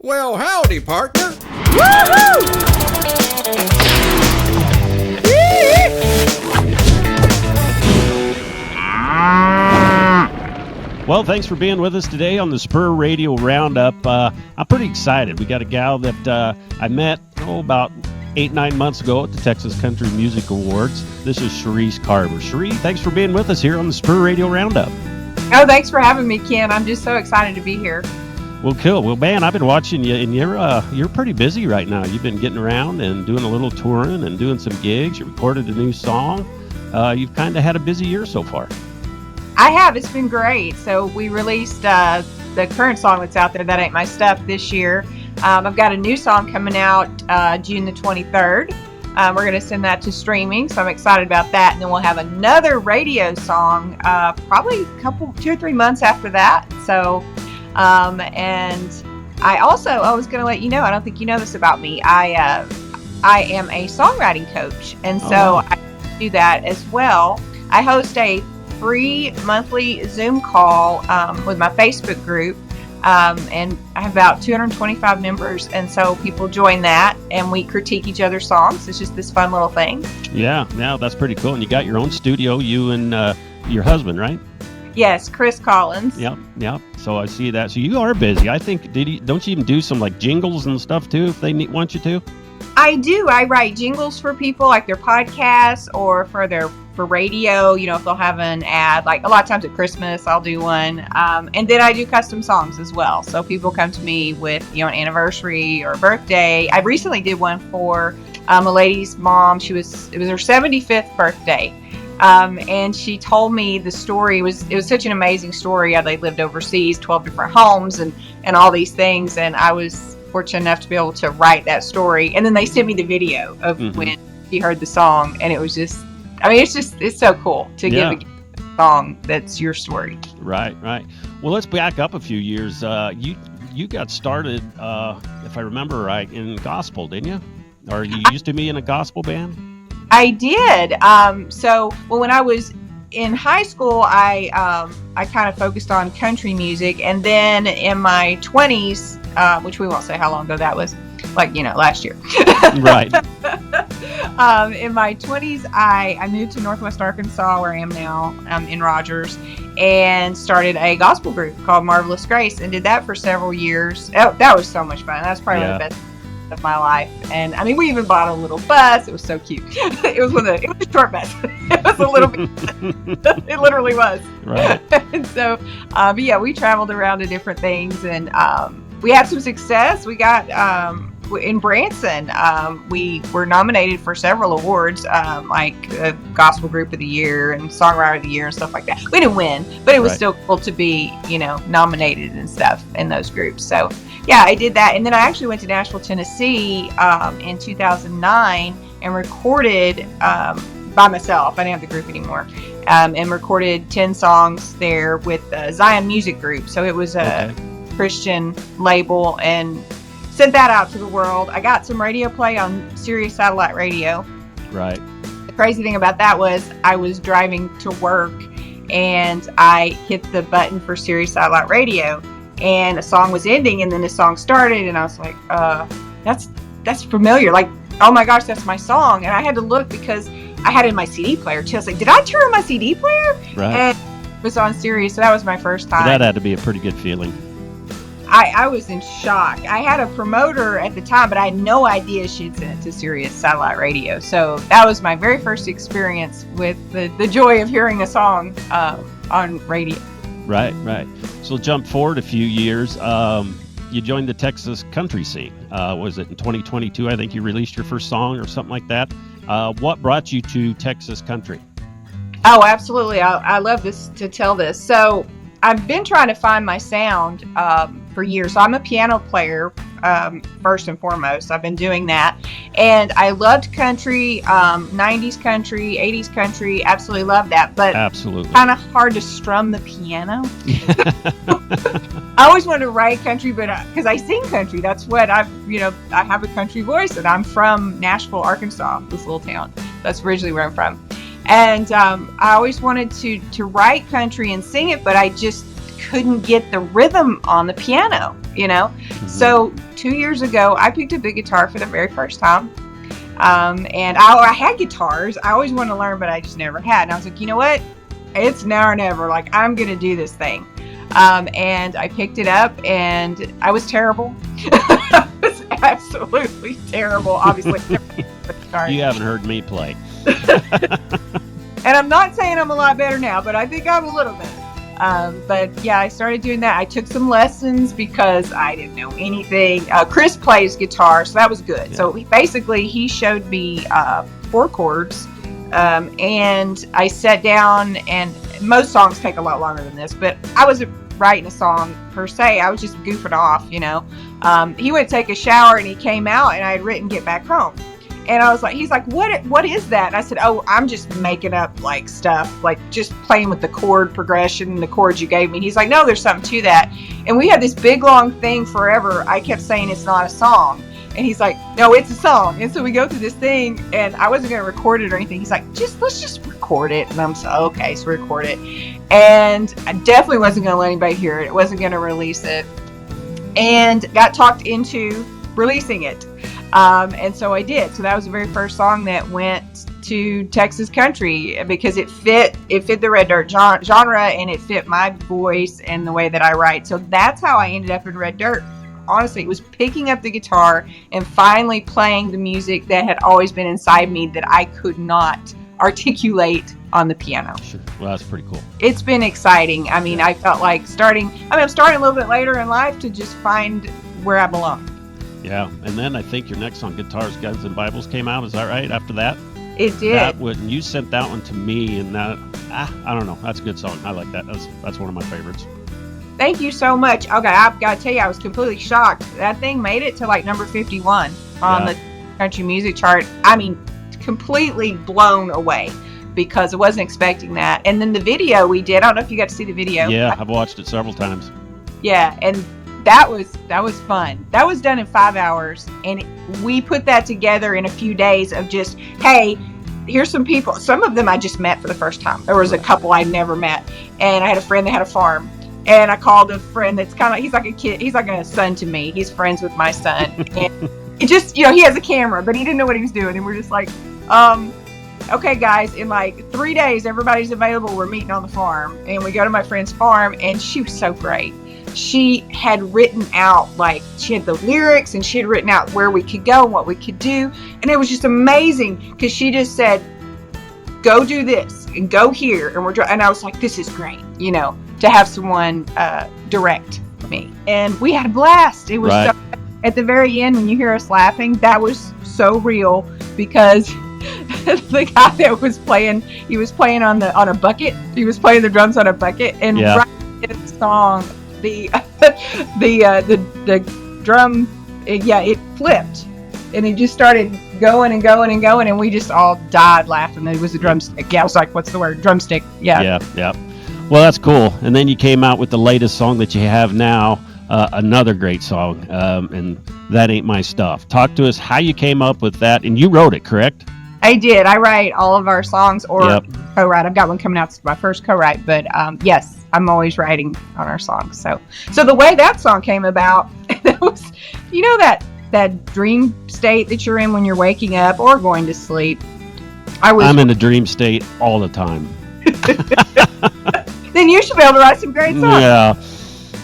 Well, howdy, partner. Well, thanks for being with us today on the Spur Radio Roundup. I'm pretty excited. We got a gal that I met about 8-9 months ago at the Texas Country Music Awards. This is Cherise Carver. Cherise, thanks for being with us here on the Spur Radio Roundup. Oh, thanks for having me, Ken. I'm just so excited to be here. Well, cool. Well, man, I've been watching you, and you're pretty busy right now. You've been getting around and doing a little touring and doing some gigs. You recorded a new song. You've kind of had a busy year so far. I have. It's been great. So we released the current song that's out there, That Ain't My Stuff, this year. I've got a new song coming out June the 23rd. We're going to send that to streaming, so I'm excited about that. And then we'll have another radio song probably 2 or 3 months after that. So, and I was going to let you know, I don't think you know this about me. I am a songwriting coach, and so I do that as well. I host a free monthly Zoom call with my Facebook group, and I have about 225 members, and so people join that, and we critique each other's songs. It's just this fun little thing. Yeah, that's pretty cool. And you got your own studio, you and your husband, right? Yes, Chris Collins. Yep. So I see that. So you are busy. I think, don't you even do some like jingles and stuff too if they want you to? I do. I write jingles for people, like their podcasts or for radio, if they'll have an ad. Like a lot of times at Christmas, I'll do one. And then I do custom songs as well. So people come to me with, an anniversary or birthday. I recently did one for a lady's mom. It was her 75th birthday. And she told me the story. It was such an amazing story. They lived overseas, 12 different homes and all these things. And I was fortunate enough to be able to write that story. And then they sent me the video of when she heard the song. And it was just, it's so cool to give a song that's your story. Right. Well, let's back up a few years. You got started, if I remember right, in gospel, didn't you? Or you used to be in a gospel band? I did. When I was in high school, I kind of focused on country music, and then in my 20s, which we won't say how long ago that was, last year. Right. In my 20s, I moved to Northwest Arkansas, where I am now, in Rogers, and started a gospel group called Marvelous Grace, and did that for several years. Oh, that was so much fun. That was probably one of the best of my life. And we even bought a little bus. It was so cute. It was a short bus. It was a little bit. It literally was. Right. And so, we traveled around to different things, and we had some success. We got in Branson. We were nominated for several awards, like Gospel Group of the Year and Songwriter of the Year and stuff like that. We didn't win, but it was still cool to be, nominated and stuff in those groups. So, yeah, I did that. And then I actually went to Nashville, Tennessee in 2009 and recorded by myself. I didn't have the group anymore. And recorded 10 songs there with Zion Music Group. So it was a Christian label, and sent that out to the world. I got some radio play on Sirius Satellite Radio. Right. The crazy thing about that was I was driving to work, and I hit the button for Sirius Satellite Radio, and a song was ending, and then the song started, and I was like, that's familiar. Like, oh my gosh, that's my song. And I had to look because I had it in my CD player too. I was like, did I turn on my CD player? Right. And it was on Sirius, so that was my first time. That had to be a pretty good feeling. I was in shock. I had a promoter at the time, but I had no idea she'd sent it to Sirius Satellite Radio. So that was my very first experience with the joy of hearing a song on radio. Right. So jump forward a few years. You joined the Texas country scene. Was it in 2022? I think you released your first song or something like that. What brought you to Texas country? Oh, absolutely. I love to tell this. So I've been trying to find my sound for years. So I'm a piano player, first and foremost. I've been doing that. And I loved country, 90s country, 80s country. Absolutely loved that. But absolutely kind of hard to strum the piano. I always wanted to write country, but because I sing country, that's what I have a country voice, and I'm from Nashville, Arkansas, this little town. That's originally where I'm from. And I always wanted to write country and sing it, but I just couldn't get the rhythm on the piano. So 2 years ago, I picked up the guitar for the very first time. And I had guitars. I always wanted to learn, but I just never had. And I was like, you know what? It's now or never. Like, I'm going to do this thing. And I picked it up, and I was terrible. I was absolutely terrible. Obviously, you haven't heard me play. And I'm not saying I'm a lot better now, but I think I'm a little better. But yeah, I started doing that. I took some lessons because I didn't know anything. Chris plays guitar, so that was good. Yeah. So he showed me 4 chords, and I sat down, and most songs take a lot longer than this, but I wasn't writing a song per se. I was just goofing off, He went to take a shower, and he came out, and I had written Get Back Home. And I was like, he's like, what is that? And I said, oh, I'm just making up like stuff, like just playing with the chord progression and the chords you gave me. And he's like, no, there's something to that. And we had this big long thing forever. I kept saying it's not a song. And he's like, no, it's a song. And so we go through this thing, and I wasn't going to record it or anything. He's like, let's just record it. And I'm so, okay, so record it. And I definitely wasn't going to let anybody hear it. I wasn't going to release it. And got talked into releasing it. And so I did. So that was the very first song that went to Texas country because it fit the Red Dirt genre, and it fit my voice and the way that I write. So that's how I ended up in Red Dirt. Honestly, it was picking up the guitar and finally playing the music that had always been inside me that I could not articulate on the piano. Sure. Well, that's pretty cool. It's been exciting. I mean, I felt like I'm starting a little bit later in life to just find where I belong. Yeah, and then I think your next song, Guitars, Guns, and Bibles, came out. Is that right? After that? It did. You sent that one to me, and that, I don't know. That's a good song. I like that. That's one of my favorites. Thank you so much. Okay, I've got to tell you, I was completely shocked. That thing made it to like number 51 on the country music chart. I mean, completely blown away because I wasn't expecting that. And then the video we did, I don't know if you got to see the video. Yeah, I've watched it several times. Yeah, and that was fun. That was done in 5 hours, and we put that together in a few days of just, hey, here's some people. Some of them I just met for the first time. There was a couple I'd never met, and I had a friend that had a farm, and I called a friend that's kind of, he's like a kid, he's like a son to me. He's friends with my son, and it just, he has a camera, but he didn't know what he was doing, and we're just like, okay, guys, in like 3 days, everybody's available. We're meeting on the farm, and we go to my friend's farm, and she was so great. She had written out, like, she had the lyrics, and she had written out where we could go and what we could do. And it was just amazing because she just said, go do this and go here. And I was like, this is great, to have someone direct me. And we had a blast. It was right. So, at the very end, when you hear us laughing, that was so real because the guy that was playing, he was playing on a bucket. He was playing the drums on a bucket. And right in the song, the drum, it flipped, and it just started going and going and going, and we just all died laughing. It was a drumstick. Yeah, I was like, what's the word? Drumstick. Yeah. Well, that's cool. And then you came out with the latest song that you have now, another great song, and That Ain't My Stuff. Talk to us how you came up with that, and you wrote it, correct? I did. I write all of our songs or co-write. I've got one coming out. It's my first co-write, but yes, I'm always writing on our songs. So the way that song came about, that was, that dream state that you're in when you're waking up or going to sleep. I'm in a dream state all the time. Then you should be able to write some great songs. Yeah.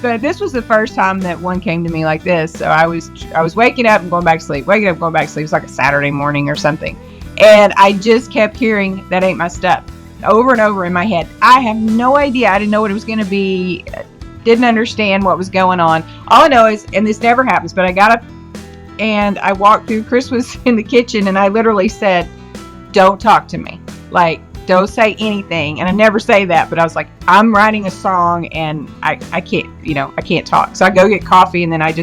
But this was the first time that one came to me like this. So I was waking up and going back to sleep, waking up, going back to sleep. It was like a Saturday morning or something. And I just kept hearing That Ain't My Stuff over and over in my head. I have no idea. I didn't know what it was going to be. Didn't understand what was going on. All I know is, and this never happens, but I got up and I walked through. Chris was in the kitchen, and I literally said, don't talk to me. Like, don't say anything. And I never say that, but I was like, I'm writing a song and I can't, I can't talk. So I go get coffee, and then I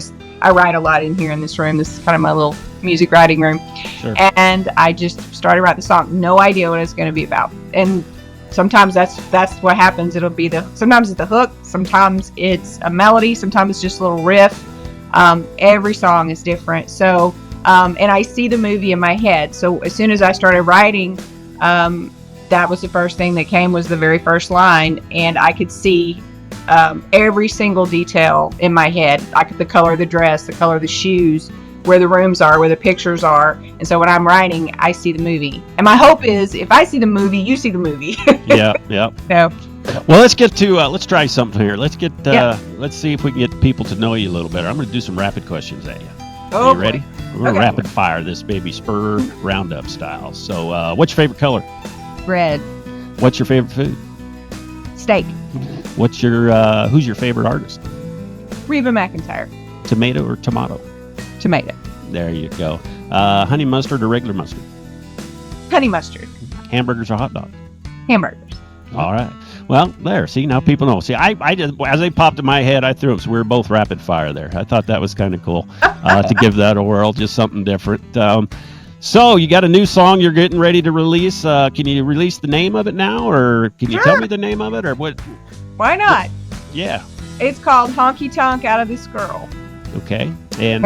write a lot in here in this room. This is kind of my little music writing room. Sure. And I just started writing the song. No idea what it's going to be about. And sometimes that's what happens. It'll be sometimes it's the hook. Sometimes it's a melody. Sometimes it's just a little riff. Every song is different. So, and I see the movie in my head. So as soon as I started writing, that was the first thing that came, was the very first line. And I could see every single detail in my head, like the color of the dress, the color of the shoes, where the rooms are, where the pictures are. And so when I'm writing, I see the movie. And my hope is if I see the movie, you see the movie. Yeah. So, Well, let's get to let's try something here. Let's see if we can get people to know you a little better. I'm going to do some rapid questions at you. Are you ready? We're going to rapid fire this baby, Spur Roundup style. So, what's your favorite color? Red. What's your favorite food? Steak. What's your who's your favorite artist? Reba McEntire. Tomato or tomato? Tomato. There you go. Honey mustard or regular mustard? Honey mustard. Hamburgers or hot dogs? Hamburgers. All right. Well, there. See, now people know. See, I just, as they popped in my head, I threw them. So we were both rapid fire there. I thought that was kind of cool to give that a whirl, just something different. So you got a new song you're getting ready to release. Can you release the name of it now, or can you tell me the name of it, or what? Why not? Yeah. It's called Honky Tonk Out of This Girl. Okay. And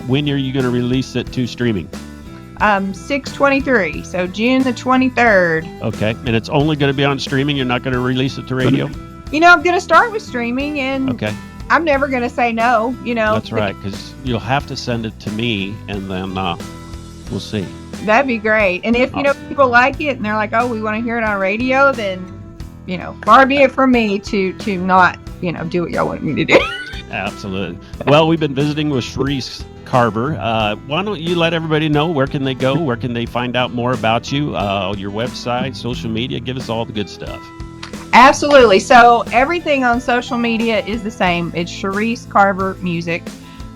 when are you going to release it to streaming? 6/23, so June the 23rd. Okay. And it's only going to be on streaming? You're not going to release it to radio? You know, I'm going to start with streaming, and okay. I'm never going to say no, you know. That's right, because you'll have to send it to me, and then we'll see. That'd be great. And if, you know, people like it, and they're like, oh, we want to hear it on radio, then, you know, far be it from me to not, you know, do what y'all want me to do. Absolutely. Well, we've been visiting with Cherise Carver. Why don't you let everybody know where can they go? Where can they find out more about you? Your website, social media. Give us all the good stuff. Absolutely. So everything on social media is the same. It's Cherise Carver Music.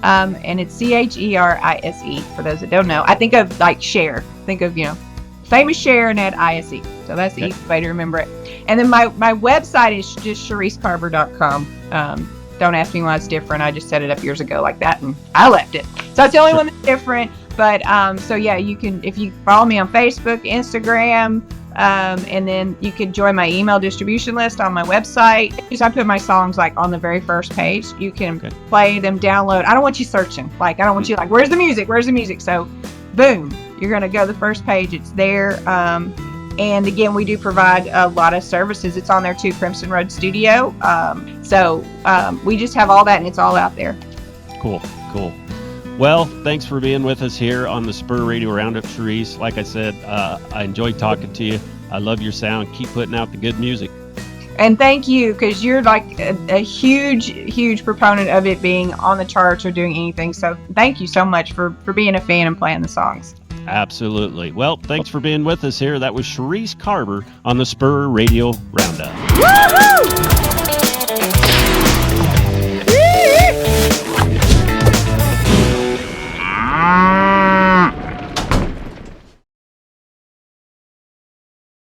And it's CHERISE for those that don't know. I think of like Cher. Think of, you know, famous Cher and add ISE. So that's the easy way to remember it. And then my website is just CheriseCarver.com. Don't ask me why it's different. I just set it up years ago like that, and I left it. So that's the only one that's different. But so yeah, you can, if you follow me on Facebook, Instagram, and then you can join my email distribution list on my website. Because I put my songs like on the very first page. You can play them, download. I don't want you searching. Like, I don't want you like, where's the music? Where's the music? So, boom, you're gonna go to the first page. It's there. And again, we do provide a lot of services. It's on there too, Crimson Road Studio. So we just have all that, and it's all out there. Cool. Well, thanks for being with us here on the Spur Radio Roundup, Cherise. Like I said, I enjoyed talking to you. I love your sound. Keep putting out the good music. And thank you, because you're like a huge proponent of it being on the charts or doing anything. So thank you so much for being a fan and playing the songs. Absolutely. Well, thanks for being with us here. That was Cherise Carver on the Spur Radio Roundup. Woohoo!